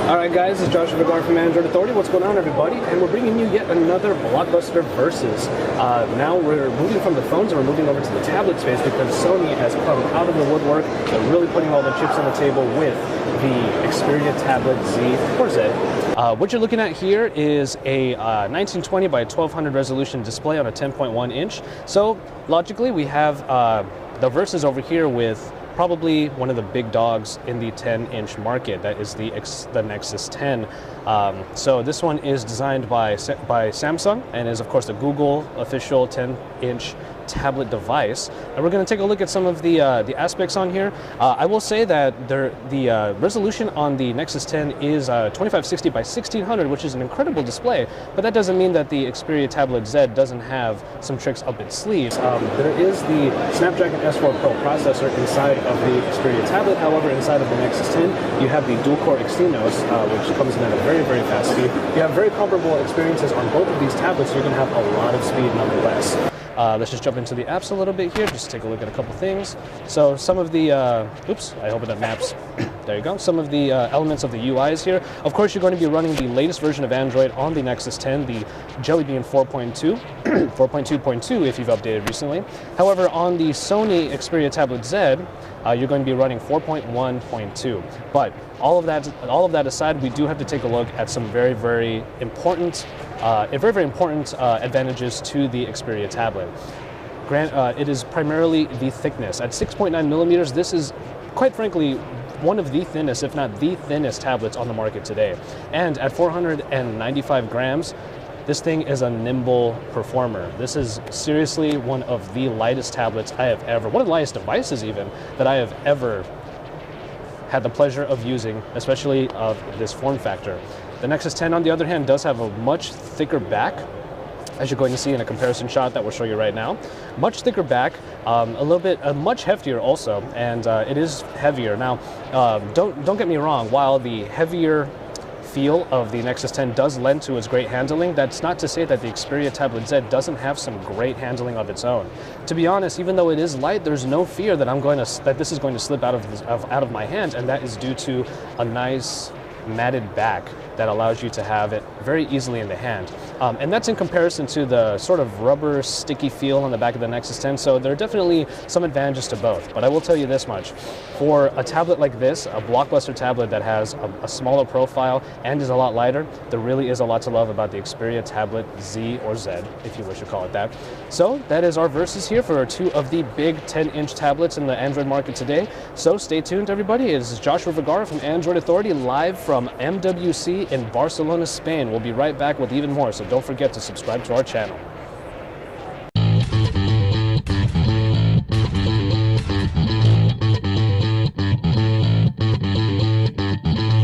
Alright guys, it's Joshua Vergara from Android Authority. What's going on, everybody? And we're bringing you yet another Blockbuster Versus. Now we're moving from the phones and we're moving over to the tablet space because Sony has come out of the woodwork. They're really putting all the chips on the table with the Xperia Tablet Z or Z. What you're looking at here is a 1920 by 1200 resolution display on a 10.1 inch. So logically we have the Versus over here with probably one of the big dogs in the 10-inch market. That is the Nexus 10. So this one is designed by Samsung and is of course the Google official 10-inch tablet device. And we're going to take a look at some of the aspects on here. I will say that the resolution on the Nexus 10 is 2560 by 1600, which is an incredible display, but that doesn't mean that the Xperia Tablet Z doesn't have some tricks up its sleeves. There is the Snapdragon S4 Pro processor inside of the Xperia Tablet. However, inside of the Nexus 10, you have the dual-core Exynos, which comes in at a very, very fast speed. You have very comparable experiences on both of these tablets. You're going to have a lot of speed nonetheless. Let's just jump into the apps a little bit here, just take a look at a couple things. So some of the, oops, I hope that maps, there you go. Some of the elements of the UIs here. Of course, you're going to be running the latest version of Android on the Nexus 10, the Jelly Bean 4.2, 4.2.2 if you've updated recently. However, on the Sony Xperia Tablet Z, you're going to be running 4.1.2. But all of that aside, we do have to take a look at some very, very important advantages to the Xperia tablet. It is primarily the thickness. At 6.9 millimeters, this is quite frankly one of the thinnest, if not the thinnest tablets on the market today. And at 495 grams, this thing is a nimble performer. This is seriously one of the lightest tablets I have ever, one of the lightest devices even, that I have ever had the pleasure of using, especially of this form factor. The Nexus 10, on the other hand, does have a much thicker back, as you're going to see in a comparison shot that we'll show you right now. Much thicker back, much heftier also, and it is heavier. Now, don't get me wrong, while the heavier feel of the Nexus 10 does lend to its great handling, that's not to say that the Xperia Tablet Z doesn't have some great handling of its own. To be honest, even though it is light, there's no fear that this is going to slip out of my hand, and that is due to a nice matted back that allows you to have it very easily in the hand. And that's in comparison to the sort of rubber sticky feel on the back of the Nexus 10, so there are definitely some advantages to both. But I will tell you this much, for a tablet like this, a blockbuster tablet that has a smaller profile and is a lot lighter, there really is a lot to love about the Xperia Tablet Z or Z, if you wish to call it that. So that is our Versus here for two of the big 10-inch tablets in the Android market today. So stay tuned, everybody. This is Joshua Vergara from Android Authority, live from MWC in Barcelona, Spain. We'll be right back with even more, so don't forget to subscribe to our channel.